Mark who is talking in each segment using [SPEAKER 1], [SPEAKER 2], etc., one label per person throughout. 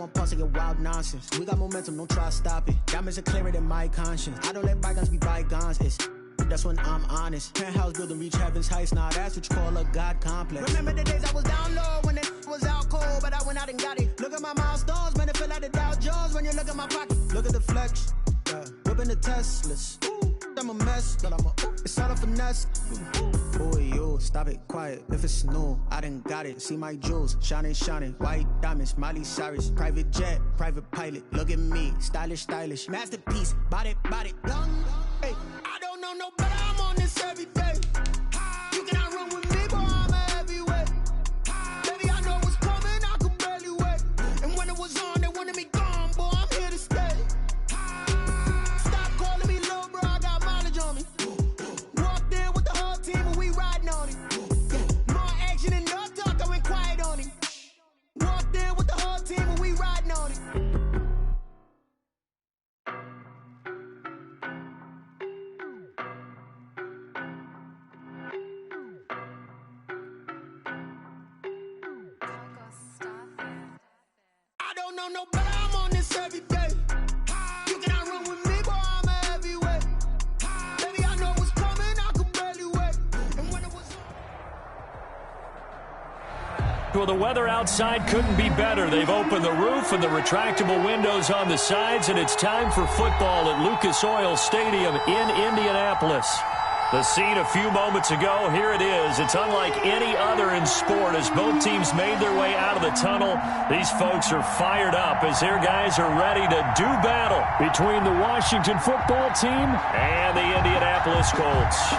[SPEAKER 1] on pause to get wild nonsense. We got momentum, don't try to stop it. Diamonds are clearer than my conscience. I don't let bygones be bygones. That's when I'm honest. Penthouse building, reach heaven's heights. Now that's what you call a God complex. Remember the days I was down low when it was out cold, but I went out and got it. Look at my milestones, man, it feel like the Dow Jones when you look at my pocket. Look at the flex, whipping the Teslas. I'm a mess, but it's all a finesse. Boy, you stop it, quiet. If it's new, I done got it. See my jewels, shining, shining. White diamonds, Miley Cyrus. Private jet, private pilot. Look at me, stylish, stylish. Masterpiece, body, young. Hey, I don't know no better. I'm on this every day. You cannot run with me, boy. I'm a heavyweight. Baby, I know what's coming. I could barely wait. And when it was on, they wanted me gone, boy. I'm here to stay. Stop calling me little bro. I got mileage on me. Walked in with the whole team and we riding on it. More action and no talk. I went quiet on him. Walked in with the whole team and we riding on it. No better, I'm on this every day. You cannot run with me, boy, I'm a heavyweight. Baby, I know what's coming, I could barely wait. And when it was
[SPEAKER 2] Well, the weather outside couldn't be better. They've opened the roof and the retractable windows on the sides, and it's time for football at Lucas Oil Stadium in Indianapolis. The scene a few moments ago, here it is. It's unlike any other in sport as both teams made their way out of the tunnel. These folks are fired up as their guys are ready to do battle between the Washington football team and the Indianapolis Colts.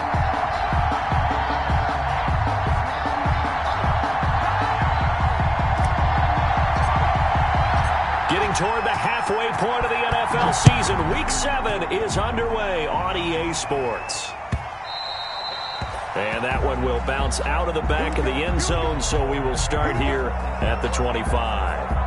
[SPEAKER 2] Getting toward the halfway point of the NFL season, Week 7 is underway on EA Sports. And that one will bounce out of the back of the end zone, so we will start here at the 25.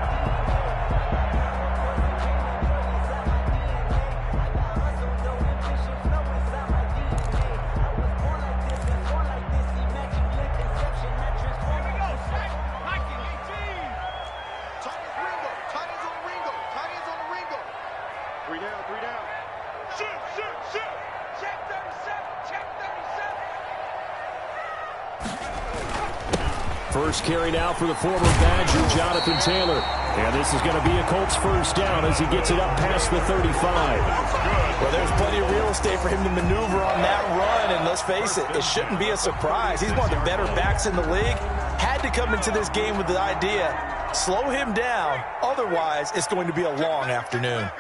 [SPEAKER 2] First carry now for the former Badger, Jonathan Taylor. And this is going to be a Colts first down as he gets it up past the 35.
[SPEAKER 3] Well, there's plenty of real estate for him to maneuver on that run. And let's face it, it shouldn't be a surprise. He's one of the better backs in the league. Had to come into this game with the idea, slow him down. Otherwise, it's going to be a long afternoon.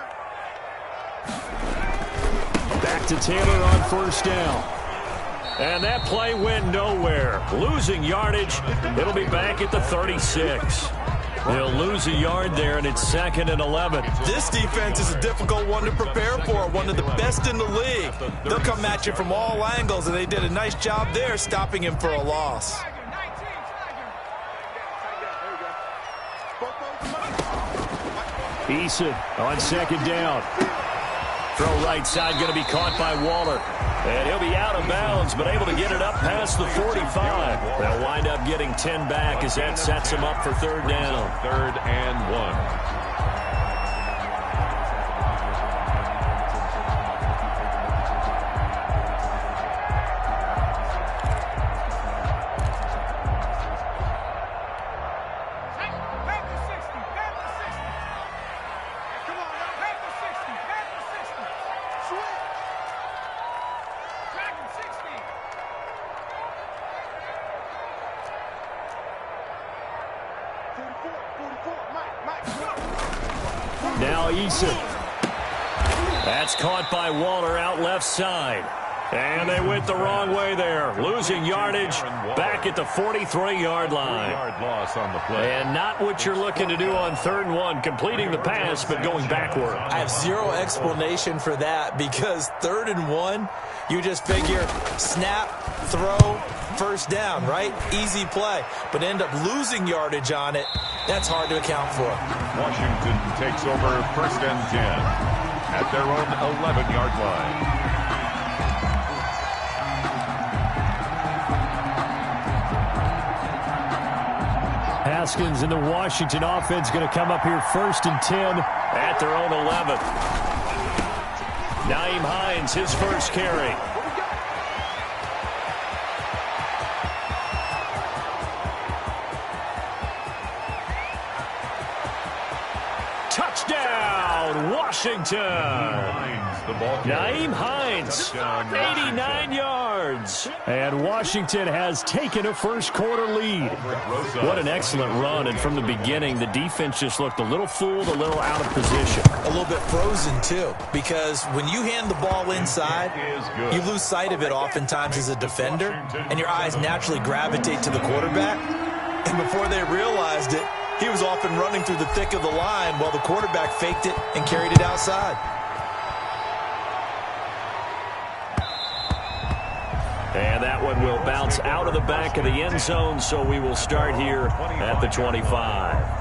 [SPEAKER 2] Back to Taylor on first down. And that play went nowhere. Losing yardage. It'll be back at the 36. They'll lose a yard there, and it's 2nd and 11.
[SPEAKER 3] This defense is a difficult one to prepare for, one of the best in the league. They'll come at you from all angles, and they did a nice job there stopping him for a loss.
[SPEAKER 2] Eason on 2nd down. Throw right side, going to be caught by Waller. And he'll be out of bounds, but able to get it up past the 45. They'll wind up getting 10 back as that sets him up for third down.
[SPEAKER 4] 3rd and 1.
[SPEAKER 2] Now Eason. That's caught by Waller out left side. And they went the wrong way there. Losing yardage back at the 43-yard line.
[SPEAKER 4] Yard loss on the play.
[SPEAKER 2] And not what you're looking to do on 3rd and 1, completing the pass but going backward.
[SPEAKER 3] I have zero explanation for that because 3rd and 1, you just figure snap, throw, first down, right? Easy play. But end up losing yardage on it. That's hard to account for.
[SPEAKER 4] Washington takes over 1st and 10 at their own 11-yard line.
[SPEAKER 2] Haskins and the Washington offense going to come up here 1st and 10 at their own 11. Nyheim Hines, his first carry. Touchdown, Washington. Nyheim Hines, 89 yards. And Washington has taken a first-quarter lead. What an excellent run. And from the beginning, the defense just looked a little fooled, a little out of position.
[SPEAKER 3] A little bit frozen, too, because when you hand the ball inside, you lose sight of it oftentimes as a defender, and your eyes naturally gravitate to the quarterback. And before they realized it, he was off and running through the thick of the line while the quarterback faked it and carried it outside.
[SPEAKER 2] And that one will bounce out of the back of the end zone, so we will start here at the 25.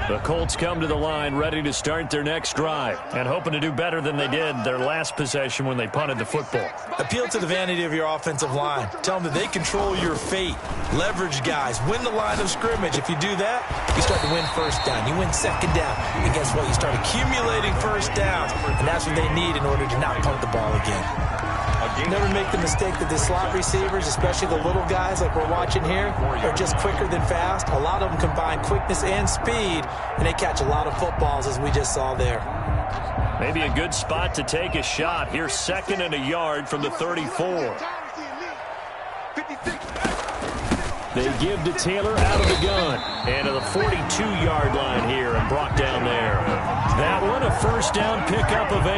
[SPEAKER 2] The Colts come to the line ready to start their next drive and hoping to do better than they did their last possession when they punted the football.
[SPEAKER 3] Appeal to the vanity of your offensive line. Tell them that they control your fate. Leverage guys. Win the line of scrimmage. If you do that, you start to win first down. You win second down. And guess what? You start accumulating first downs. And that's what they need in order to not punt the ball again. Never make the mistake that the slot receivers, especially the little guys like we're watching here, are just quicker than fast. A lot of them combine quickness and speed, and they catch a lot of footballs, as we just saw there.
[SPEAKER 2] Maybe a good spot to take a shot. Here's 2nd and a yard from the 34. They give to Taylor out of the gun. And to the 42-yard line here and brought down there. That one, a first down pickup of 8.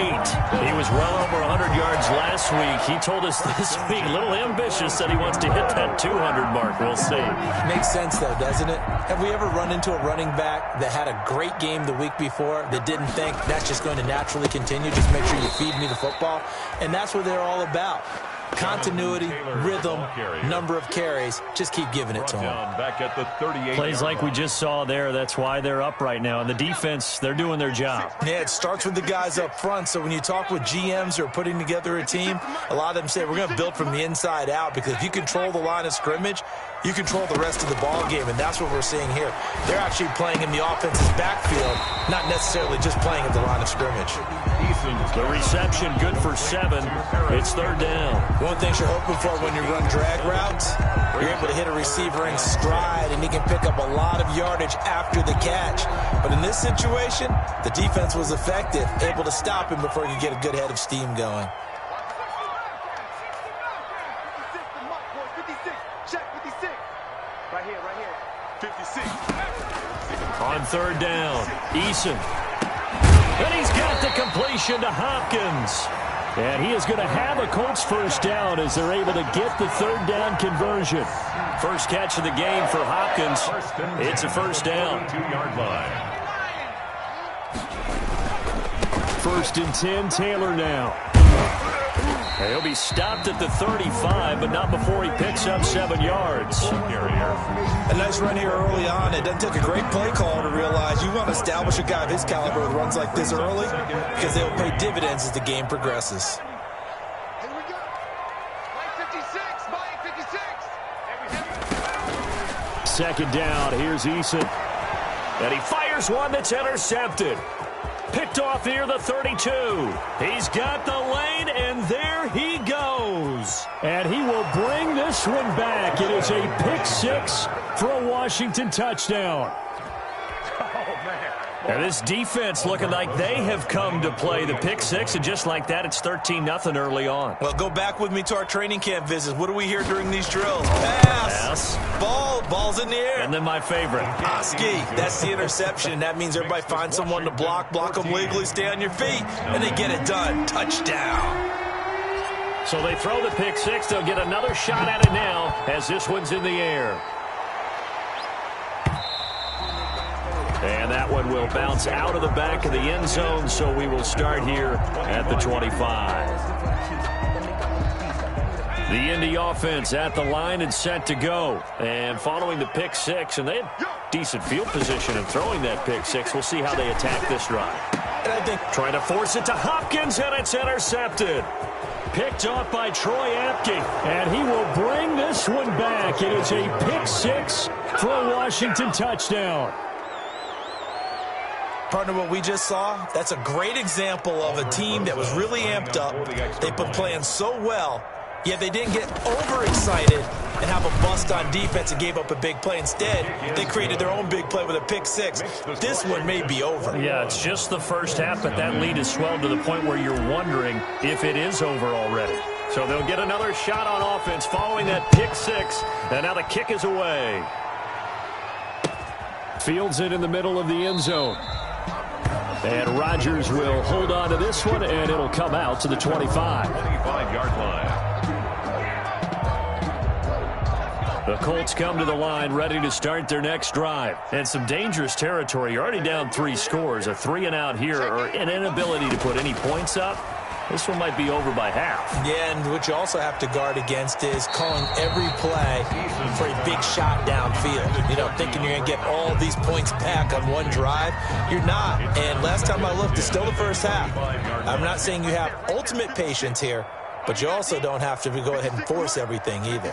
[SPEAKER 2] He was well over 100 yards last week. He told us this week, a little ambitious, that he wants to hit that 200 mark. We'll see.
[SPEAKER 3] Makes sense, though, doesn't it? Have we ever run into a running back that had a great game the week before that didn't think that's just going to naturally continue? Just make sure you feed me the football. And that's what they're all about. Continuity, rhythm, number of carries. Just keep giving it to them.
[SPEAKER 4] Back at the 38.
[SPEAKER 2] Plays like we just saw there. That's why they're up right now. And the defense, they're doing their job.
[SPEAKER 3] Yeah, it starts with the guys up front. So when you talk with GMs who are putting together a team, a lot of them say we're going to build from the inside out, because if you control the line of scrimmage, you control the rest of the ball game, and that's what we're seeing here. They're actually playing in the offense's backfield, not necessarily just playing at the line of scrimmage.
[SPEAKER 2] The reception good for 7. It's 3rd down.
[SPEAKER 3] One thing you're hoping for when you run drag routes, you're able to hit a receiver in stride, and he can pick up a lot of yardage after the catch. But in this situation, the defense was effective, able to stop him before he could get a good head of steam going.
[SPEAKER 2] On 3rd down, Eason. And he's got the completion to Hopkins. And he is going to have a Colts first down as they're able to get the 3rd down conversion. First catch of the game for Hopkins. It's a first down.
[SPEAKER 4] 2-yard line.
[SPEAKER 2] 1st and 10, Taylor now. He'll be stopped at the 35, but not before he picks up 7 yards.
[SPEAKER 3] A nice run here early on. It doesn't take a great play call to realize you want to establish a guy of his caliber with runs like this early, because they will pay dividends as the game progresses.
[SPEAKER 5] Here we go. Mike 56.
[SPEAKER 2] 2nd down. Here's Eason. And he fires one that's intercepted. Picked off near the 32. He's got the lane, and there he goes. And he will bring this one back. It is a pick 6 for a Washington touchdown. And this defense looking like they have come to play the pick 6, and just like that, it's 13-0 early on.
[SPEAKER 3] Well, go back with me to our training camp visits. What do we hear during these drills? Pass. Ball's in the air.
[SPEAKER 2] And then my favorite.
[SPEAKER 3] Ski. That's the interception. That means everybody finds someone to block them legally, stay on your feet, and they get it done. Touchdown.
[SPEAKER 2] So they throw the pick 6. They'll get another shot at it now as this one's in the air. And that one will bounce out of the back of the end zone, so we will start here at the 25. The Indy offense at the line and set to go. And following the pick 6, and they had decent field position in throwing that pick 6. We'll see how they attack this drive.
[SPEAKER 3] And I think
[SPEAKER 2] trying to force it to Hopkins, and it's intercepted. Picked off by Troy Apke, and he will bring this one back. It is a pick six for a Washington touchdown.
[SPEAKER 3] Partner, what we just saw, that's a great example of a team that was really amped up. They've been playing so well, yet they didn't get overexcited and have a bust on defense and gave up a big play. Instead, they created their own big play with a pick six. This one may be over.
[SPEAKER 2] Yeah, it's just the first half, but that lead has swelled to the point where you're wondering if it is over already. So they'll get another shot on offense following that pick six, and now the kick is away. Fields it in the middle of the end zone. And Rodgers will hold on to this one, and it'll come out to the 25.
[SPEAKER 4] 25-yard line.
[SPEAKER 2] The Colts come to the line ready to start their next drive. And some dangerous territory. You're already down 3 scores. A 3-and-out here or an inability to put any points up. This one might be over by half.
[SPEAKER 3] Yeah, and what you also have to guard against is calling every play for a big shot downfield. You know, thinking you're going to get all these points back on one drive. You're not. And last time I looked, it's still the first half. I'm not saying you have ultimate patience here, but you also don't have to go ahead and force everything either.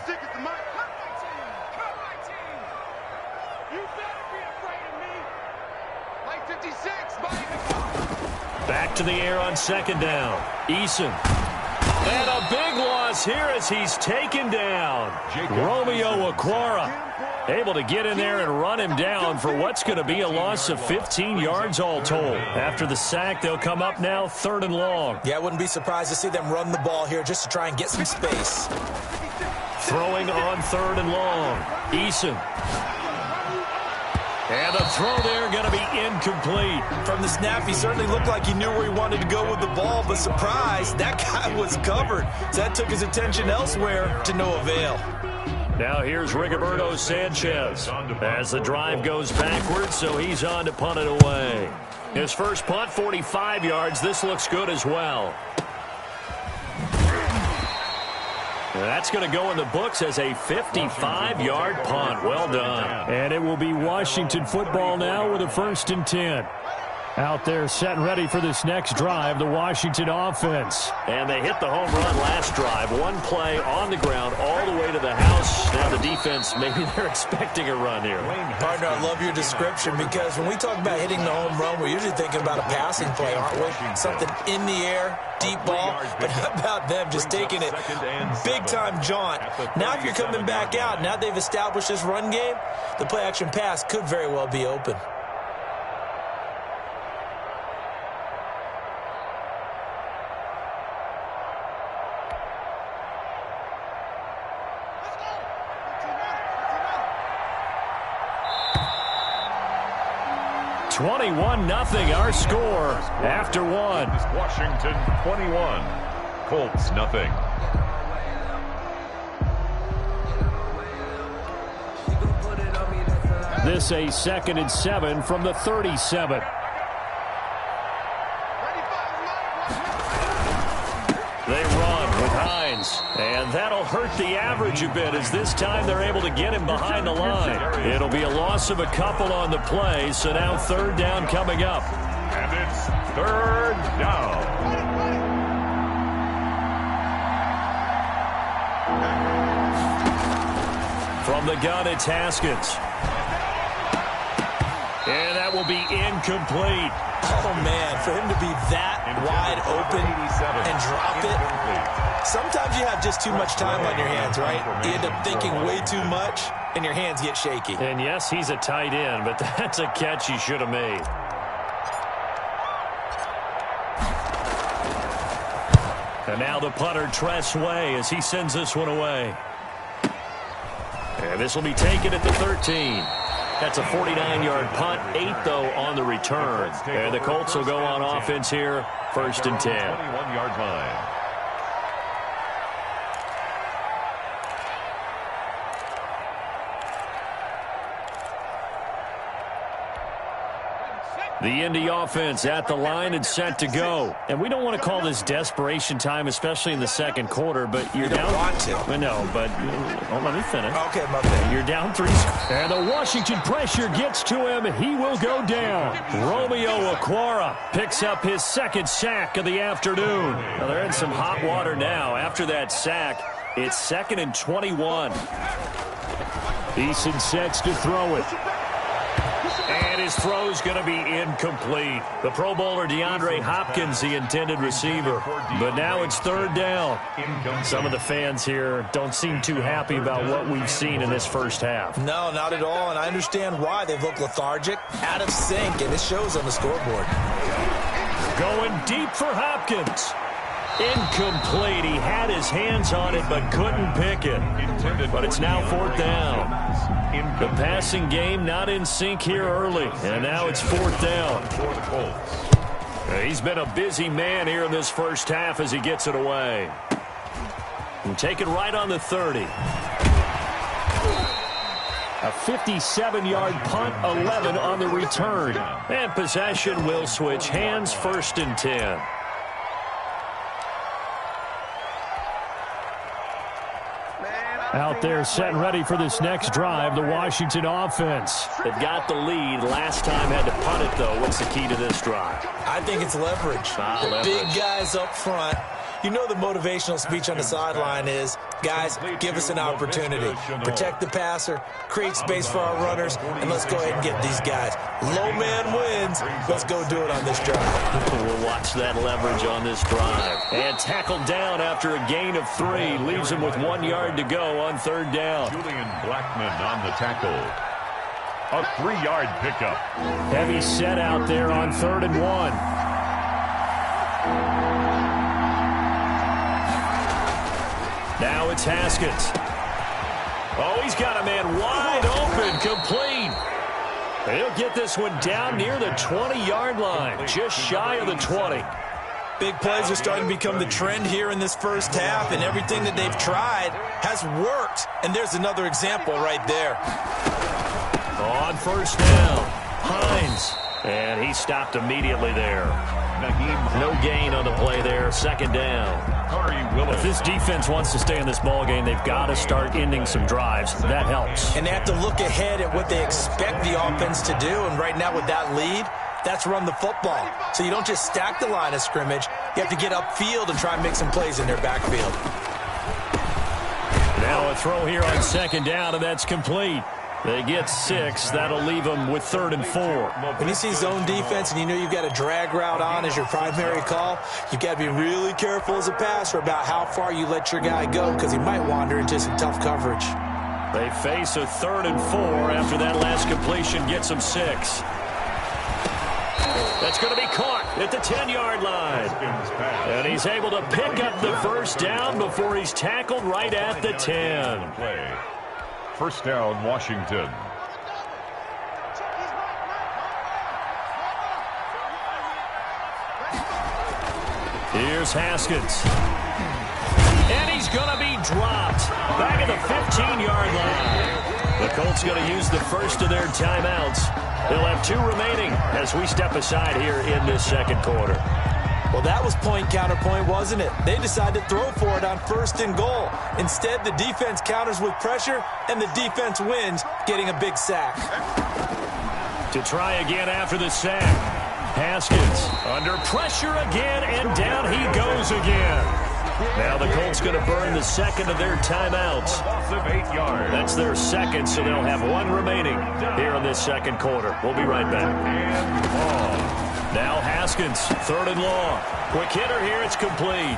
[SPEAKER 2] Back to the air on second down. Eason. And a big loss here as he's taken down. Romeo Okwara able to get in there and run him down for what's going to be a loss of 15 yards all told. After the sack, they'll come up now 3rd and long.
[SPEAKER 3] Yeah, I wouldn't be surprised to see them run the ball here just to try and get some space.
[SPEAKER 2] Throwing on 3rd and long. Eason. And the throw there going to be incomplete.
[SPEAKER 3] From the snap, he certainly looked like he knew where he wanted to go with the ball, but surprise, that guy was covered. So that took his attention elsewhere to no avail.
[SPEAKER 2] Now here's Rigoberto Sanchez as the drive goes backwards, so he's on to punt it away. His first punt, 45 yards. This looks good as well. That's going to go in the books as a 55-yard punt. Well done. And it will be Washington football now with a 1st and 10. Out there set and ready for this next drive, the Washington offense. And they hit the home run last drive. One play on the ground all the way to the house. Now the defense, maybe they're expecting a run here.
[SPEAKER 3] Partner, I love your description because when we talk about hitting the home run, we're usually thinking about a passing play, aren't we? Something in the air, deep ball. But how about them just taking it big-time jaunt? Now if you're coming back out, now they've established this run game, the play-action pass could very well be open.
[SPEAKER 2] Nothing. Our score after one.
[SPEAKER 4] Washington 21, Colts nothing.
[SPEAKER 2] This a 2nd and 7 from the 37. They run with Hines, and that'll hurt the average a bit as this time they're able to get him behind the line. It'll be a loss of a couple on the play, so now 3rd down coming up.
[SPEAKER 4] And it's 3rd down.
[SPEAKER 2] From the gun, it's Haskins. And that will be incomplete.
[SPEAKER 3] Oh, man, for him to be that wide open and drop it. Sometimes you have just too much time on your hands, right? You end up thinking way too much, and your hands get shaky.
[SPEAKER 2] And, yes, he's a tight end, but that's a catch he should have made. And now the punter, Tress Way, as he sends this one away. And this will be taken at the 13. That's a 49-yard punt, 8, though, on the return. And the Colts will go on offense here, 1st and 10.
[SPEAKER 4] 21-yard line.
[SPEAKER 2] The Indy offense at the line and set to go. And we don't want to call this desperation time, especially in the second quarter, but you're down.
[SPEAKER 3] You don't want to.
[SPEAKER 2] I know, but let me finish.
[SPEAKER 3] Okay, my bad.
[SPEAKER 2] You're down 3. And the Washington pressure gets to him. He will go down. Romeo Okwara picks up his second sack of the afternoon. Now they're in some hot water now. After that sack, it's 2nd and 21. Eason sets to throw it. And his throw's going to be incomplete. The Pro Bowler DeAndre Hopkins, the intended receiver. But now it's 3rd down. Some of the fans here don't seem too happy about what we've seen in this first half.
[SPEAKER 3] No, not at all, and I understand why. They've looked lethargic, out of sync, and it shows on the scoreboard.
[SPEAKER 2] Going deep for Hopkins. Incomplete. He had his hands on it but couldn't pick it. But it's now 4th down. The passing game not in sync here early. And now it's 4th down. He's been a busy man here in this first half as he gets it away. And take it right on the 30. A 57-yard punt, 11 on the return. And possession will switch hands, 1st and 10. Out there set and ready for this next drive, the Washington offense. They've got the lead. Last time had to punt it, though. What's the key to this drive?
[SPEAKER 3] I think it's leverage. The big guys up front. You know the motivational speech on the sideline is, guys, give us an opportunity. Protect the passer, create space for our runners, and let's go ahead and get these guys. Low man wins. Let's go do it on this drive.
[SPEAKER 2] We'll watch that leverage on this drive. And tackled down after a gain of 3. Leaves him with 1 yard to go on 3rd down.
[SPEAKER 4] Julian Blackman on the tackle. A 3-yard pickup.
[SPEAKER 2] Heavy set out there on 3rd and 1. Now it's Haskins. Oh, he's got a man wide open, complete. He'll get this one down near the 20-yard line, just shy of the 20.
[SPEAKER 3] Big plays are starting to become the trend here in this first half, and everything that they've tried has worked. And there's another example right there.
[SPEAKER 2] On 1st down, Hines. And he stopped immediately there. No gain on the play there, 2nd down. If this defense wants to stay in this ballgame, they've got to start ending some drives. That helps.
[SPEAKER 3] And they have to look ahead at what they expect the offense to do. And right now with that lead, that's run the football. So you don't just stack the line of scrimmage. You have to get upfield and try and make some plays in their backfield.
[SPEAKER 2] Now a throw here on 2nd down, and that's complete. They get 6. That'll leave them with 3rd and 4.
[SPEAKER 3] When you see zone defense and you know you've got a drag route on as your primary call, you've got to be really careful as a passer about how far you let your guy go because he might wander into some tough coverage.
[SPEAKER 2] They face a 3rd and 4 after that last completion gets them 6. That's going to be caught at the 10-yard line. And he's able to pick up the 1st down before he's tackled right at the 10.
[SPEAKER 4] 1st down, Washington.
[SPEAKER 2] Here's Haskins. And he's going to be dropped back at the 15-yard line. The Colts going to use the first of their timeouts. They'll have 2 remaining as we step aside here in this second quarter.
[SPEAKER 3] Well, that was point counterpoint, wasn't it? They decided to throw for it on 1st and goal. Instead, the defense counters with pressure, and the defense wins, getting a big sack.
[SPEAKER 2] To try again after the sack. Haskins under pressure again, and down he goes again. Now the Colts going to burn the second of their timeouts. That's their second, so they'll have 1 remaining here in this second quarter. We'll be right back. Now Haskins, 3rd and long. Quick hitter here, it's complete.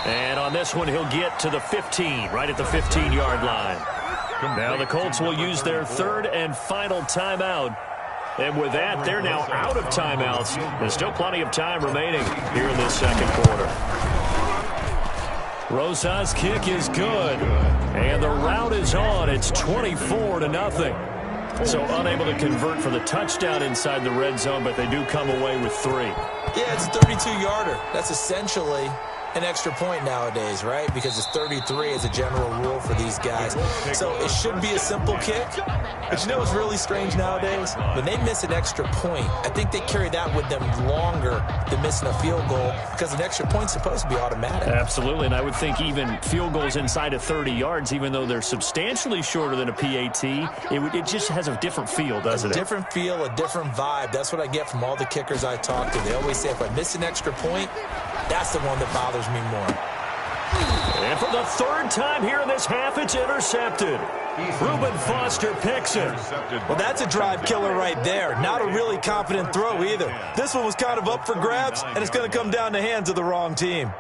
[SPEAKER 2] And on this one, he'll get to the 15, right at the 15-yard line. Now the Colts will use their 3rd and final timeout. And with that, they're now out of timeouts. There's still plenty of time remaining here in this second quarter. Rosa's kick is good. And the route is on. It's 24-0. So unable to convert for the touchdown inside the red zone, but they do come away with 3.
[SPEAKER 3] Yeah, it's a 32-yarder. That's essentially an extra point nowadays, right? Because it's 33 as a general rule for these guys. So it should be a simple kick. But you know what's really strange nowadays? When they miss an extra point, I think they carry that with them longer than missing a field goal because an extra point's supposed to be automatic.
[SPEAKER 2] Absolutely, and I would think even field goals inside of 30 yards, even though they're substantially shorter than a PAT, it just has a different feel, doesn't it?
[SPEAKER 3] A different feel, a different vibe. That's what I get from all the kickers I talk to. They always say if I miss an extra point, that's the one that bothers me more.
[SPEAKER 2] And for the third time here in this half, it's intercepted. Reuben Foster picks it.
[SPEAKER 3] Well, that's a drive killer right there. Not a really confident throw either. This one was kind of up for grabs, and it's going to come down the hands of the wrong team.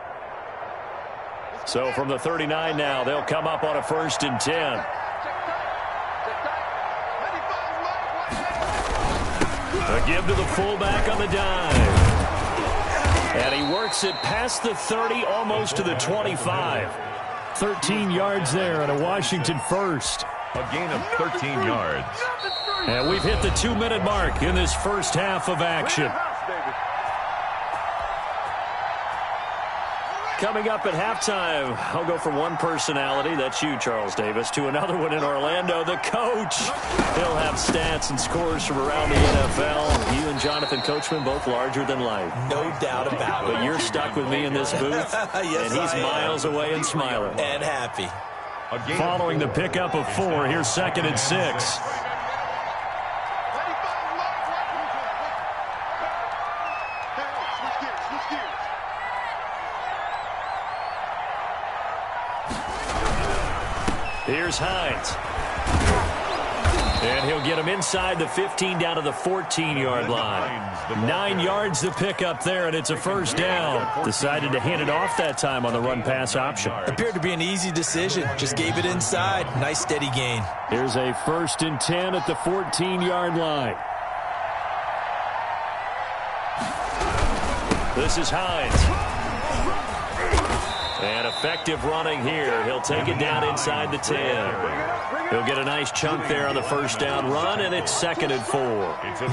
[SPEAKER 2] So from the 39 now, they'll come up on a 1st and 10. A give to the fullback on the dive. And he works it past the 30, almost to the 25. 13 yards there and a Washington first.
[SPEAKER 4] A gain of 13 yards.
[SPEAKER 2] And we've hit the 2-minute mark in this first half of action. Coming up at halftime, I'll go from one personality, that's you, Charles Davis, to another one in Orlando, the coach. He'll have stats and scores from around the NFL. You and Jonathan Coachman, both larger than life.
[SPEAKER 3] No doubt about it.
[SPEAKER 2] But you're stuck with me in this booth,
[SPEAKER 3] yes,
[SPEAKER 2] and he's miles away and smiling.
[SPEAKER 3] And happy.
[SPEAKER 2] Following the pickup of 4, here's 2nd and 6. Here's Hines. And he'll get him inside the 15 down to the 14-yard line. 9 yards to pick up there, and it's a first down. Decided to hand it off that time on the run-pass option.
[SPEAKER 3] Appeared to be an easy decision. Just gave it inside. Nice steady gain.
[SPEAKER 2] Here's a 1st and 10 at the 14-yard line. This is Hines. And effective running here. He'll take it down inside the 10. He'll get a nice chunk there on the first down run, and it's 2nd and 4.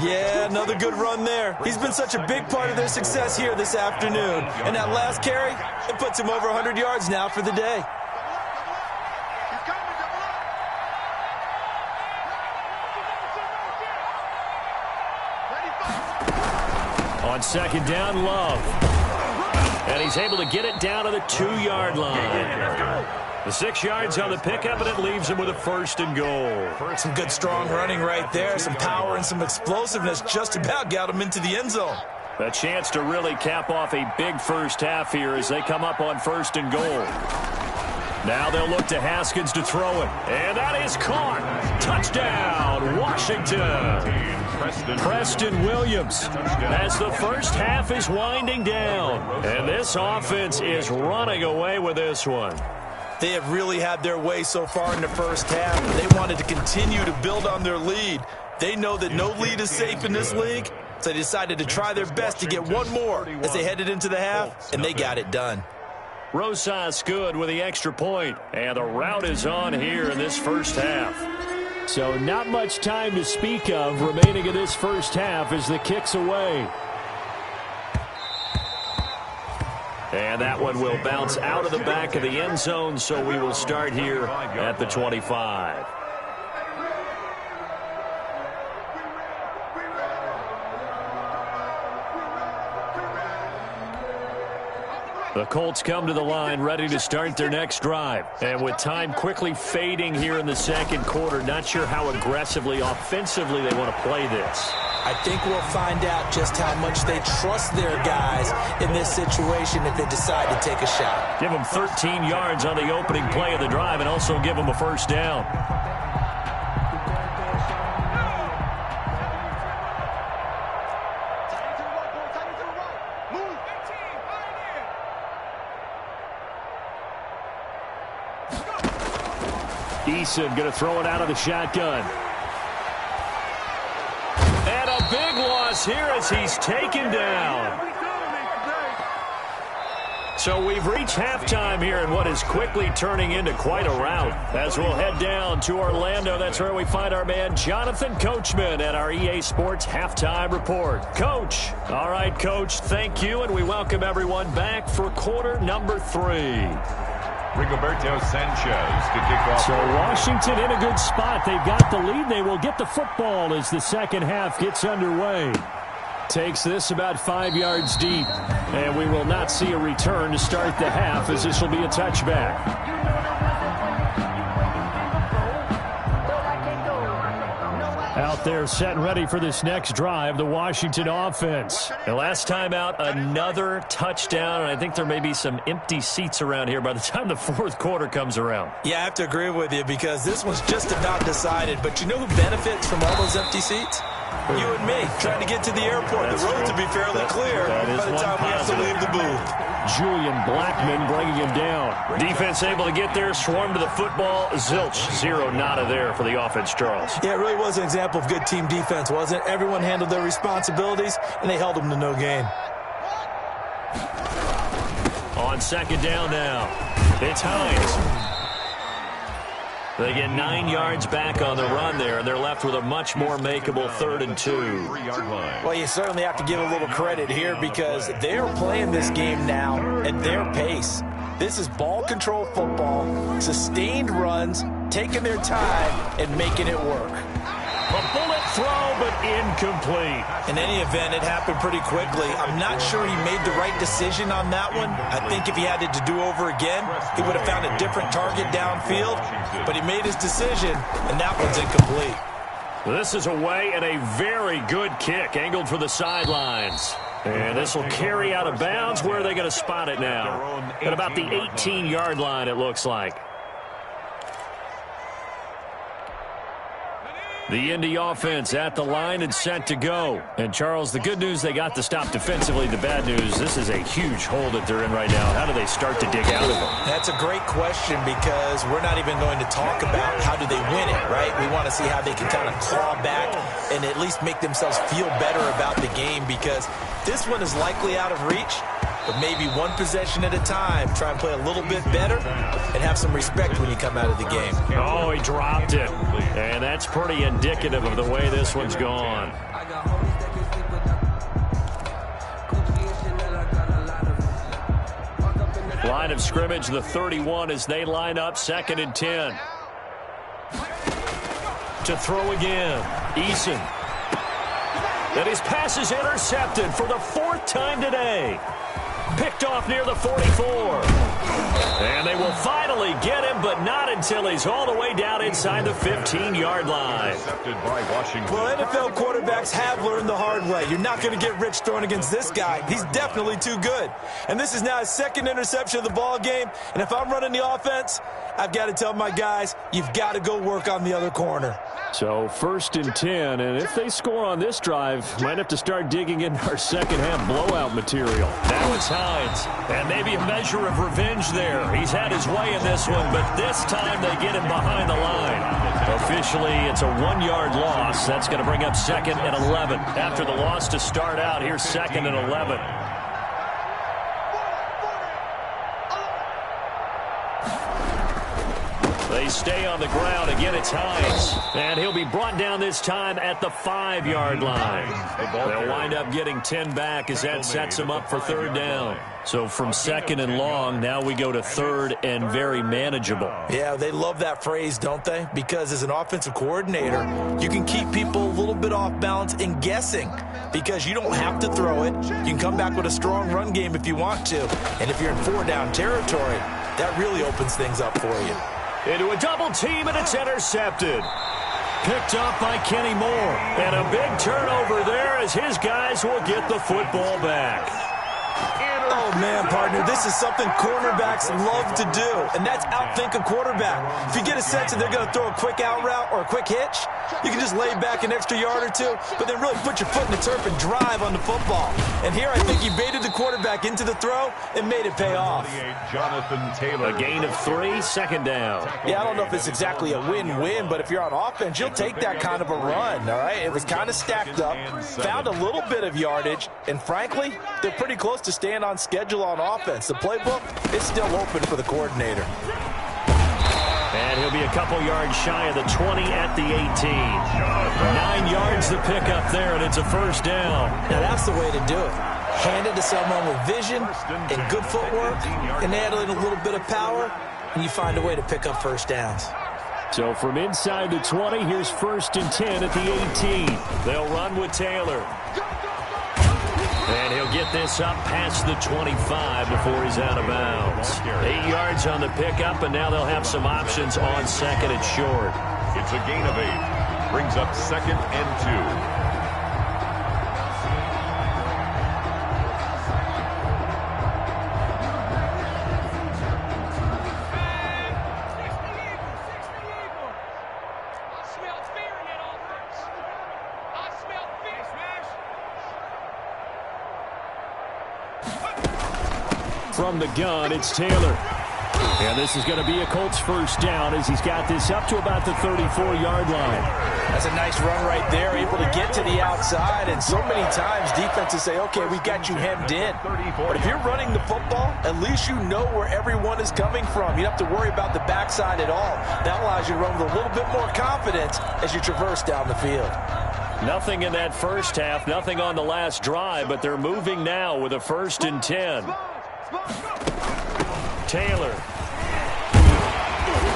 [SPEAKER 3] Yeah, another good run there. He's been such a big part of their success here this afternoon. And that last carry, it puts him over 100 yards now for the day.
[SPEAKER 2] On 2nd down, Love. And he's able to get it down to the 2-yard line. The 6 yards on the pickup, and it leaves him with a 1st and goal.
[SPEAKER 3] Some good, strong running right there. Some power and some explosiveness just about got him into the end zone.
[SPEAKER 2] A chance to really cap off a big first half here as they come up on 1st and goal. Now they'll look to Haskins to throw it. And that is caught. Touchdown, Washington. Preston Williams as the first half is winding down. And this offense is running away with this one.
[SPEAKER 3] They have really had their way so far in the first half. They wanted to continue to build on their lead. They know that no lead is safe in this league, so they decided to try their best to get one more as they headed into the half, and they got it done.
[SPEAKER 2] Rosas good with the extra point, and the route is on here in this first half. So not much time to speak of remaining in this first half as the kick's away. And that one will bounce out of the back of the end zone, so we will start here at the 25. The Colts come to the line ready to start their next drive. And with time quickly fading here in the second quarter, not sure how aggressively, offensively they want to play this.
[SPEAKER 3] I think we'll find out just how much they trust their guys in this situation if they decide to take a shot.
[SPEAKER 2] Give them 13 yards on the opening play of the drive and also give them a first down. Eason going to throw it out of the shotgun. And a big loss here as he's taken down. So we've reached halftime here in what is quickly turning into quite a rout. As we'll head down to Orlando, that's where we find our man Jonathan Coachman at our EA Sports Halftime Report. Coach. All right, Coach, thank you, and we welcome everyone back for quarter number 3.
[SPEAKER 4] Rigoberto Sanchez to kick off.
[SPEAKER 2] So Washington in a good spot. They've got the lead. They will get the football as the second half gets underway. Takes this about 5 yards deep. And we will not see a return to start the half, as this will be a touchback. Out there set and ready for this next drive, the Washington offense. And last time out, another touchdown, and I think there may be some empty seats around here by the time the fourth quarter comes around.
[SPEAKER 3] Yeah, I have to agree with you because this one's just about decided. But you know who benefits from all those empty seats? You and me, trying to get to the airport. The road to be fairly clear by the time we have to leave the booth.
[SPEAKER 2] Julian Blackman bringing him down. Defense able to get there, swarm to the football. Zilch, 0 nada there for the offense, Charles.
[SPEAKER 3] Yeah, it really was an example of good team defense, wasn't it? Everyone handled their responsibilities, and they held them to no gain.
[SPEAKER 2] On second down now, it's Hines. They get 9 yards back on the run there, and they're left with a much more makeable 3rd and 2.
[SPEAKER 3] Well, you certainly have to give a little credit here because they're playing this game now at their pace. This is ball control football, sustained runs, taking their time, and making it work.
[SPEAKER 2] A bullet throw, but incomplete.
[SPEAKER 3] In any event, it happened pretty quickly. I'm not sure he made the right decision on that one. I think if he had it to do over again, he would have found a different target downfield. But he made his decision, and that one's incomplete.
[SPEAKER 2] This is away and a very good kick, angled for the sidelines. And this will carry out of bounds. Where are they going to spot it now? At about the 18-yard line, it looks like. The Indy offense at the line and set to go. And, Charles, the good news, they got the stop defensively. The bad news, this is a huge hole that they're in right now. How do they start to dig out of it?
[SPEAKER 3] That's a great question because we're not even going to talk about how do they win it, right? We want to see how they can kind of claw back and at least make themselves feel better about the game because this one is likely out of reach. But maybe one possession at a time, try and play a little bit better and have some respect when you come out of the game.
[SPEAKER 2] Oh, he dropped it. And that's pretty indicative of the way this one's gone. Line of scrimmage, the 31 as they line up, 2nd and 10. To throw again, Eason. And his pass is intercepted for the 4th time today. Picked off near the 44. And they will finally get him, but not until he's all the way down inside the 15-yard line.
[SPEAKER 3] Well, NFL quarterbacks have learned the hard way. You're not going to get rich throwing against this guy. He's definitely too good. And this is now his 2nd interception of the ball game. And if I'm running the offense, I've got to tell my guys, you've got to go work on the other corner.
[SPEAKER 2] So 1st and 10, and if they score on this drive, might have to start digging in our second half blowout material. Now it's Hines, and maybe a measure of revenge there. He's had his way in this one, but this time they get him behind the line. Officially, it's a 1-yard loss. That's going to bring up 2nd and 11. After the loss to start out, here's 2nd and 11. They stay on the ground. Again, it's Hines. And he'll be brought down this time at the 5-yard line. They'll wind up getting 10 back as that sets them up for 3rd down. So from 2nd and long, now we go to 3rd and very manageable.
[SPEAKER 3] Yeah, they love that phrase, don't they? Because as an offensive coordinator, you can keep people a little bit off balance and guessing because you don't have to throw it. You can come back with a strong run game if you want to. And if you're in 4-down territory, that really opens things up for you.
[SPEAKER 2] Into a double team, and it's intercepted. Picked up by Kenny Moore. And a big turnover there as his guys will get the football back.
[SPEAKER 3] Oh, man, partner, this is something cornerbacks love to do, and that's outthink a quarterback. If you get a sense that they're going to throw a quick out route or a quick hitch, you can just lay back an extra yard or two, but then really put your foot in the turf and drive on the football. And here I think he baited the quarterback into the throw and made it pay off.
[SPEAKER 4] Jonathan Taylor.
[SPEAKER 2] A gain of 3, 2nd down.
[SPEAKER 3] Yeah, I don't know if it's exactly a win-win, but if you're on offense, you'll take that kind of a run, all right? It was kind of stacked up, found a little bit of yardage, and frankly, they're pretty close to staying on schedule on offense. The playbook is still open for the coordinator.
[SPEAKER 2] And he'll be a couple yards shy of the 20 at the 18. 9 yards to pick up there, and it's a first down.
[SPEAKER 3] Now, that's the way to do it. Hand it to someone with vision and good footwork, and add in a little bit of power, and you find a way to pick up first downs.
[SPEAKER 2] So from inside the 20, here's 1st and 10 at the 18. They'll run with Taylor. And he'll get this up past the 25 before he's out of bounds. 8 yards on the pickup, and now they'll have some options on 2nd and short.
[SPEAKER 4] It's a gain of 8. Brings up 2nd and 2.
[SPEAKER 2] From the gun, it's Taylor. And this is going to be a Colts first down as he's got this up to about the 34-yard line.
[SPEAKER 3] That's a nice run right there, able to get to the outside. And so many times defenses say, okay, we've got you hemmed in. But if you're running the football, at least you know where everyone is coming from. You don't have to worry about the backside at all. That allows you to run with a little bit more confidence as you traverse down the field.
[SPEAKER 2] Nothing in that first half, nothing on the last drive, but they're moving now with a 1st and 10. Taylor.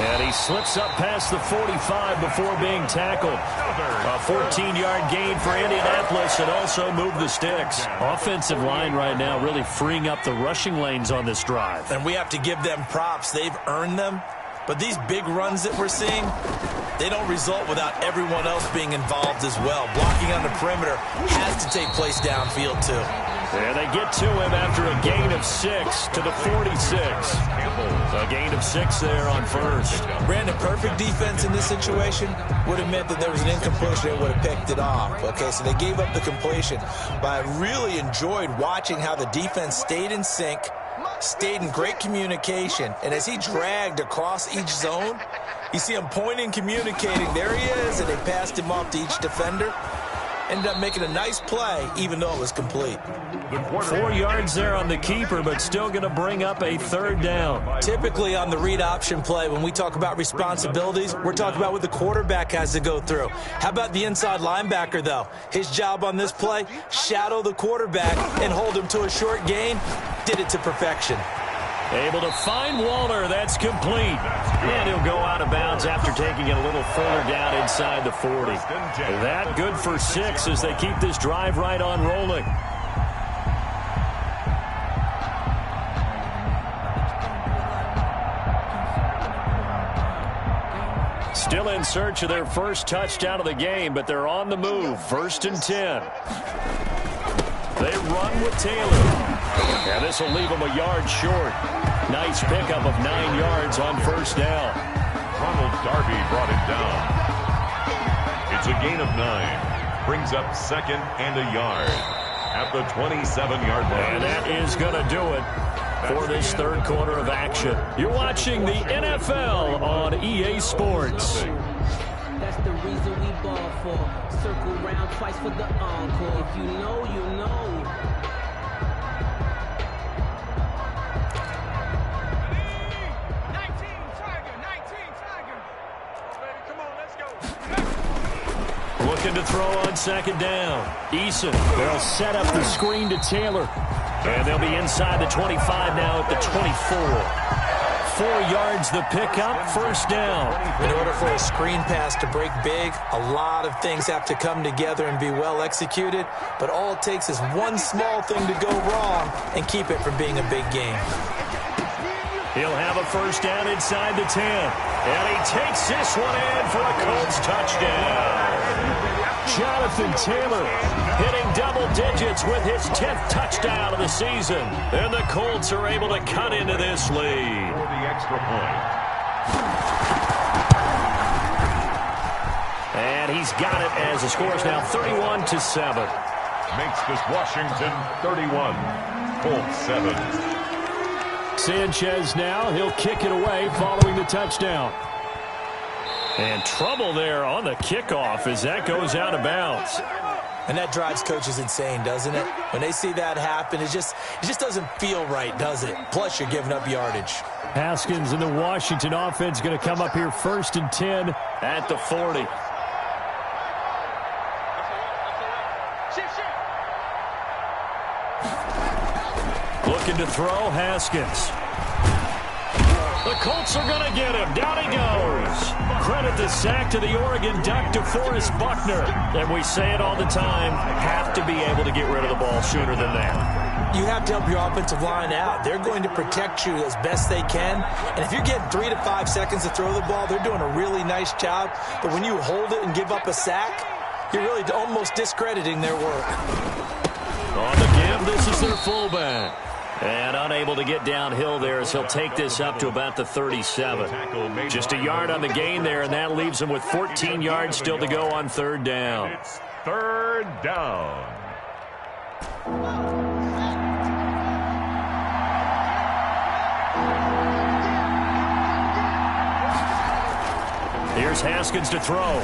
[SPEAKER 2] And he slips up past the 45 before being tackled. A 14-yard gain for Indianapolis and also moved the sticks. Offensive line right now really freeing up the rushing lanes on this drive.
[SPEAKER 3] And we have to give them props. They've earned them. But these big runs that we're seeing, they don't result without everyone else being involved as well. Blocking on the perimeter has to take place downfield too.
[SPEAKER 2] And they get to him after a gain of 6 to the 46. A gain of 6 there on 1st.
[SPEAKER 3] Brandon, perfect defense in this situation would have meant that there was an incompletion and would have picked it off. Okay, so they gave up the completion. But I really enjoyed watching how the defense stayed in sync, stayed in great communication. And as he dragged across each zone, you see him pointing, communicating. There he is, and they passed him off to each defender. Ended up making a nice play, even though it was complete.
[SPEAKER 2] 4 yards there on the keeper, but still going to bring up a 3rd down.
[SPEAKER 3] Typically on the read option play, when we talk about responsibilities, we're talking about what the quarterback has to go through. How about the inside linebacker, though? His job on this play, shadow the quarterback and hold him to a short gain. Did it to perfection.
[SPEAKER 2] Able to find Waller. That's complete. And he'll go out of bounds after taking it a little further down inside the 40. That good for 6 as they keep this drive right on rolling. Still in search of their first touchdown of the game, but they're on the move. 1st and 10. They run with Taylor. And this will leave them a yard short. Nice pickup of 9 yards on 1st down.
[SPEAKER 4] Ronald Darby brought it down. It's a gain of 9. Brings up 2nd and a yard at the 27-yard line.
[SPEAKER 2] And that is going to do it for this 3rd quarter of action. You're watching the NFL on EA Sports.
[SPEAKER 6] That's the reason we ball for. Circle round twice for the encore. If you know, you know.
[SPEAKER 2] Looking to throw on 2nd down. Eason, they'll set up the screen to Taylor. And they'll be inside the 25 now at the 24. 4 yards the pickup, 1st down.
[SPEAKER 3] In order for a screen pass to break big, a lot of things have to come together and be well executed. But all it takes is one small thing to go wrong and keep it from being a big game.
[SPEAKER 2] He'll have a 1st down inside the 10. And he takes this one in for a Colts touchdown. Jonathan Taylor hitting double digits with his 10th touchdown of the season. And the Colts are able to cut into this lead.
[SPEAKER 4] For the extra point.
[SPEAKER 2] And he's got it as the score is now 31-7.
[SPEAKER 4] Makes this Washington 31. Colts 7.
[SPEAKER 2] Sanchez now, he'll kick it away following the touchdown. And trouble there on the kickoff as that goes out of bounds.
[SPEAKER 3] And that drives coaches insane, doesn't it? When they see that happen, it just doesn't feel right, does it? Plus, you're giving up yardage.
[SPEAKER 2] Haskins and the Washington offense going to come up here 1st and 10 at the 40. Looking to throw, Haskins. The Colts are going to get him. Down he goes. Credit the sack to the Oregon Duck, DeForest Buckner. And we say it all the time, have to be able to get rid of the ball sooner than that.
[SPEAKER 3] You have to help your offensive line out. They're going to protect you as best they can. And if you're getting 3 to 5 seconds to throw the ball, they're doing a really nice job. But when you hold it and give up a sack, you're really almost discrediting their work.
[SPEAKER 2] On the give, this is their fullback. And unable to get downhill there as he'll take this up to about the 37. Just a yard on the gain there, and that leaves him with 14 yards still to go on 3rd down.
[SPEAKER 4] It's 3rd down.
[SPEAKER 2] Here's Haskins to throw.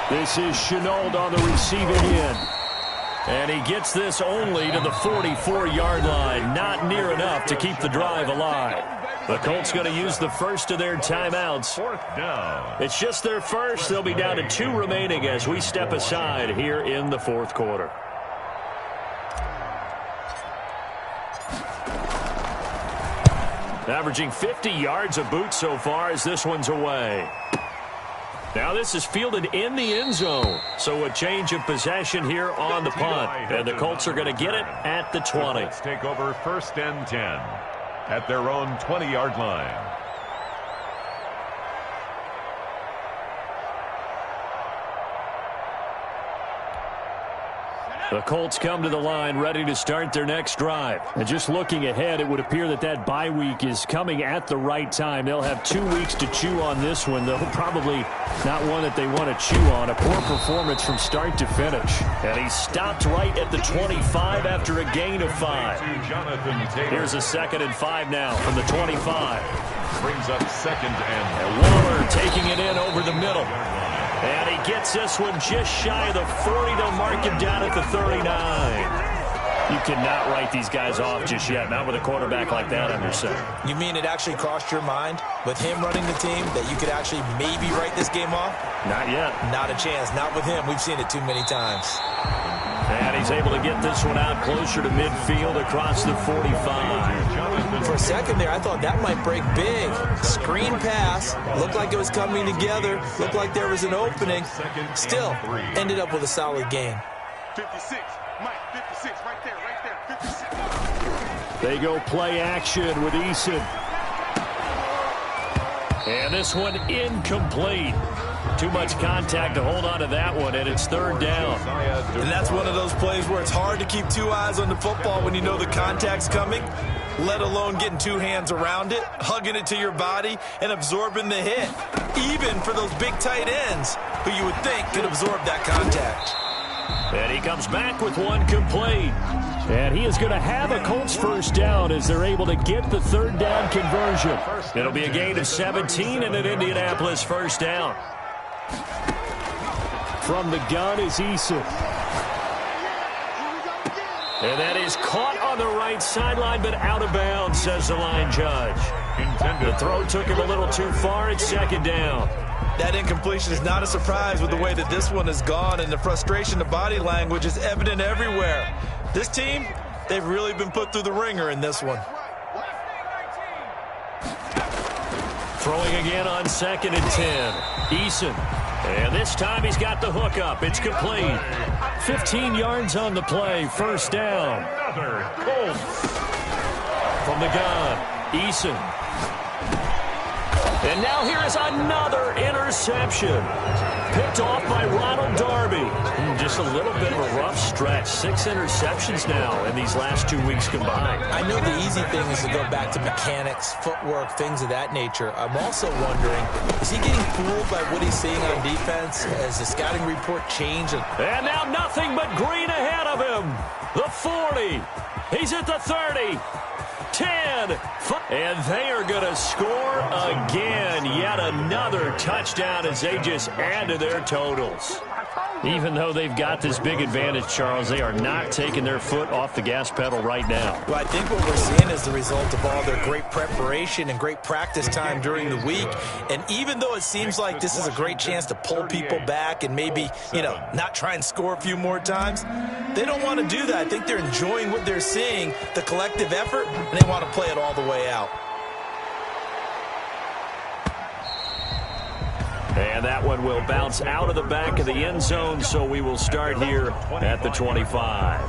[SPEAKER 2] This is Chenault on the receiving end. And he gets this only to the 44-yard line. Not near enough to keep the drive alive. The Colts going to use the first of their timeouts.
[SPEAKER 4] 4th down.
[SPEAKER 2] It's just their first. They'll be down to 2 remaining as we step aside here in the 4th quarter. Averaging 50 yards a boot so far as this one's away. Now this is fielded in the end zone. So a change of possession here on the punt. And the Colts are going to get it at the 20.
[SPEAKER 4] Let's take over 1st and 10 at their own 20-yard line.
[SPEAKER 2] The Colts come to the line ready to start their next drive. And just looking ahead, it would appear that bye week is coming at the right time. They'll have 2 weeks to chew on this one, though probably not one that they want to chew on. A poor performance from start to finish. And he stopped right at the 25 after a gain of 5. Here's a 2nd and 5 now from the 25.
[SPEAKER 4] Brings up 2nd and
[SPEAKER 2] Waller taking it in over the middle. And he gets this one just shy of the 40 to mark him down at the 39. You cannot write these guys off just yet, not with a quarterback like that on your side.
[SPEAKER 3] You mean it actually crossed your mind with him running the team that you could actually maybe write this game off?
[SPEAKER 2] Not yet.
[SPEAKER 3] Not a chance. Not with him. We've seen it too many times.
[SPEAKER 2] And he's able to get this one out closer to midfield across the 45.
[SPEAKER 3] For a second there, I thought that might break big. Screen pass. Looked like it was coming together. Looked like there was an opening. Still, ended up with a solid gain.
[SPEAKER 5] 56. Mike, 56. Right there. 56.
[SPEAKER 2] They go play action with Eason. And this one incomplete. Too much contact to hold on to that one, and it's 3rd down.
[SPEAKER 3] And that's one of those plays where it's hard to keep 2 eyes on the football when you know the contact's coming, let alone getting 2 hands around it, hugging it to your body, and absorbing the hit. Even for those big tight ends who you would think could absorb that contact.
[SPEAKER 2] And he comes back with one complete. And he is going to have a Colts 1st down as they're able to get the 3rd down conversion. It'll be a gain of 17 and an Indianapolis 1st down. From the gun is Eason. And that is caught on the right sideline, but out of bounds, says the line judge. The throw took him a little too far. It's 2nd down.
[SPEAKER 3] That incompletion is not a surprise with the way that this one has gone, and the frustration, the body language is evident everywhere. This team, they've really been put through the ringer in this one.
[SPEAKER 2] Throwing again on 2nd and 10. Eason. And this time he's got the hook up. It's complete. 15 yards on the play. 1st down.
[SPEAKER 4] another Colts.
[SPEAKER 2] From the gun, Eason. And now here is another interception. Picked off by Ronald Darby. Just a little bit of a rough stretch. 6 interceptions now in these last 2 weeks combined.
[SPEAKER 3] I know the easy thing is to go back to mechanics, footwork, things of that nature. I'm also wondering, is he getting fooled by what he's seeing on defense? Has the scouting report changed?
[SPEAKER 2] And now nothing but green ahead of him. The 40. He's at the 30. 10. And they are going to score again. Yet another touchdown as they just add to their totals. Even though they've got this big advantage, Charles, they are not taking their foot off the gas pedal right now.
[SPEAKER 3] Well, I think what we're seeing is the result of all their great preparation and great practice time during the week. And even though it seems like this is a great chance to pull people back and maybe, not try and score a few more times, they don't want to do that. I think they're enjoying what they're seeing, the collective effort, and they want to play it all the way out.
[SPEAKER 2] And that one will bounce out of the back of the end zone, so we will start here at the 25.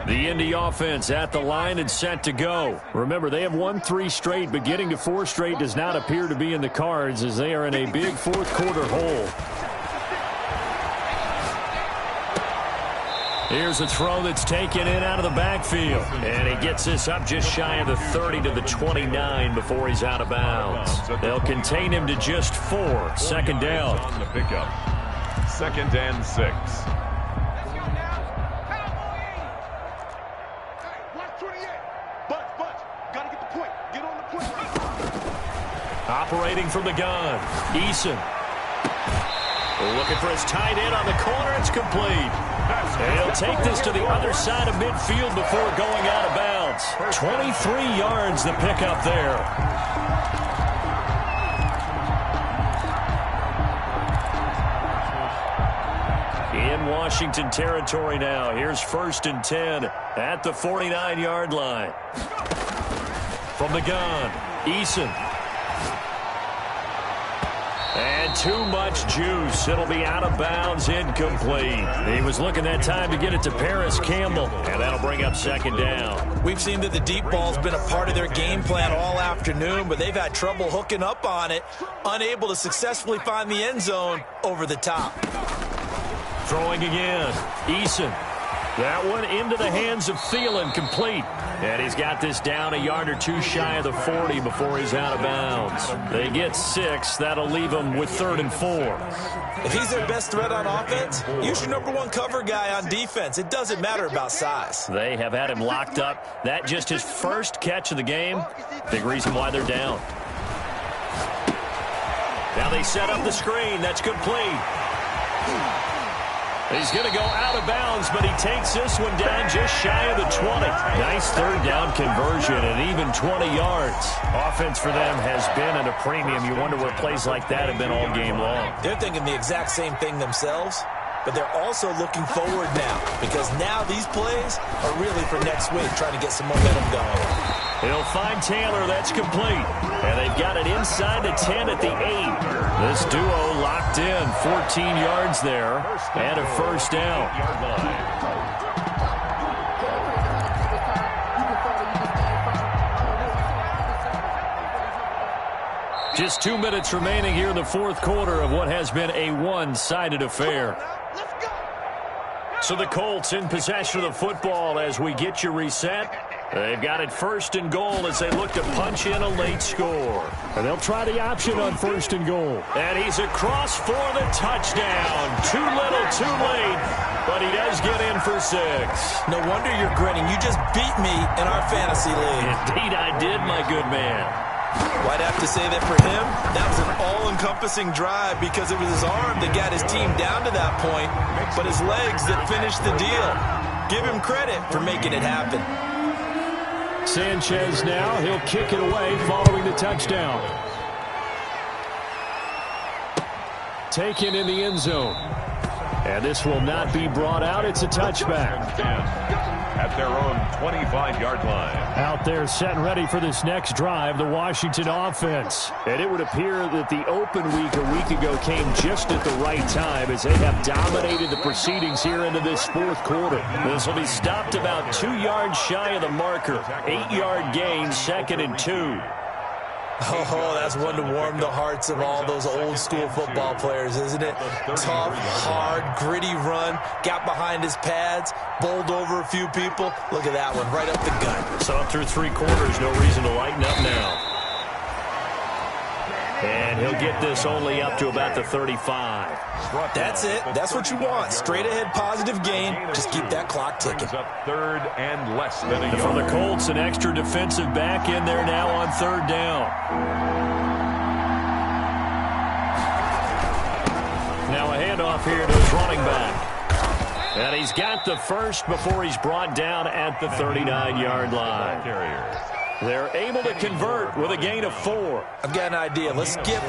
[SPEAKER 2] The Indy offense at the line and set to go. Remember, they have won 3 straight, but getting to 4 straight does not appear to be in the cards as they are in a big fourth quarter hole. Here's a throw that's taken in out of the backfield. And he gets this up just shy of the 30 to the 29 before he's out of bounds. They'll contain him to just 4. Second down.
[SPEAKER 4] On the pickup. 2nd and 6.
[SPEAKER 2] Operating from the gun, Eason. Looking for his tight end on the corner. It's complete. And he'll take this to the other side of midfield before going out of bounds. 23 yards the pickup there. In Washington territory now. Here's 1st and 10 at the 49-yard line. From the gun, Eason. And too much juice. It'll be out of bounds, incomplete. He was looking that time to get it to Paris Campbell, and that'll bring up 2nd down.
[SPEAKER 3] We've seen that the deep ball's been a part of their game plan all afternoon, but they've had trouble hooking up on it, unable to successfully find the end zone over the top.
[SPEAKER 2] Throwing again, Eason. That one into the hands of Thielen, complete. And he's got this down a yard or 2 shy of the 40 before he's out of bounds. They get 6. That'll leave them with 3rd and 4.
[SPEAKER 3] If he's their best threat on offense, use your #1 cover guy on defense. It doesn't matter about size.
[SPEAKER 2] They have had him locked up. That just his first catch of the game. Big reason why they're down. Now they set up the screen. That's complete. He's going to go out of bounds, but he takes this one down just shy of the 20. Nice 3rd down conversion and even 20 yards. Offense for them has been at a premium. You wonder where plays like that have been all game long.
[SPEAKER 3] They're thinking the exact same thing themselves, but they're also looking forward now because now these plays are really for next week, trying to get some momentum going.
[SPEAKER 2] He'll find Taylor. That's complete. And they've got it inside the 10 at the 8. This duo locked in. 14 yards there and a 1st down. Just 2 minutes remaining here in the fourth quarter of what has been a one-sided affair. So the Colts in possession of the football as we get you reset. They've got it 1st and goal as they look to punch in a late score. And they'll try the option on 1st and goal. And he's across for the touchdown. Too little, too late, but he does get in for 6.
[SPEAKER 3] No wonder you're grinning. You just beat me in our fantasy league.
[SPEAKER 2] Indeed I did, my good man.
[SPEAKER 3] Well, I'd have to say that for him, that was an all-encompassing drive because it was his arm that got his team down to that point, but his legs that finished the deal. Give him credit for making it happen.
[SPEAKER 2] Sanchez now, he'll kick it away following the touchdown. Taken in the end zone. And this will not be brought out. It's a touchback.
[SPEAKER 4] At their own 25-yard line.
[SPEAKER 2] Out there set and ready for this next drive, the Washington offense. And it would appear that the open week a week ago came just at the right time as they have dominated the proceedings here into this fourth quarter. This will be stopped about 2 yards shy of the marker. 8-yard gain, 2nd and 2.
[SPEAKER 3] Oh, that's one to warm the hearts of all those old-school football players, isn't it? Tough, hard, gritty run, got behind his pads, bowled over a few people. Look at that one, right up the gut.
[SPEAKER 2] So through 3 quarters, no reason to lighten up now. And he'll get this only up to about the 35.
[SPEAKER 3] That's it. That's what you want. Straight ahead positive gain. Just keep that clock ticking.
[SPEAKER 4] Up third and less than a yard.
[SPEAKER 2] For the Colts, an extra defensive back in there now on third down. Now a handoff here to his running back. And he's got the first before he's brought down at the 39-yard line. They're able to convert with a gain of 4.
[SPEAKER 3] I've got an idea. Let's skip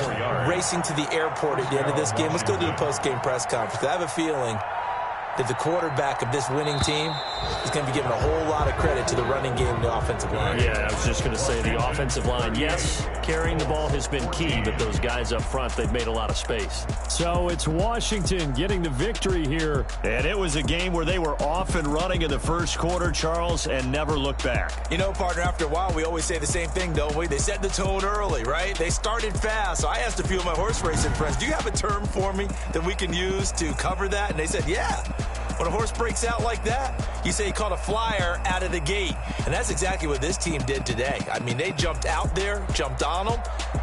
[SPEAKER 3] racing to the airport at the end of this game. Let's go to the post-game press conference. I have a feeling that the quarterback of this winning team is going to be giving a whole lot of credit to the running game and the offensive line.
[SPEAKER 2] Yeah, I was just going to say the offensive line, yes, carrying the ball has been key, but those guys up front, they've made a lot of space. So it's Washington getting the victory here. And it was a game where they were off and running in the first quarter, Charles, and never looked back.
[SPEAKER 3] You know, partner, after a while, we always say the same thing, don't we? They set the tone early, right? They started fast. So I asked a few of my horse racing friends, do you have a term for me that we can use to cover that? And they said, yeah. When a horse breaks out like that, you say he caught a flyer out of the gate. And that's exactly what this team did today. I mean, they jumped out there, jumped on them,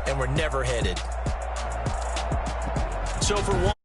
[SPEAKER 3] and were never headed.
[SPEAKER 2] So for one.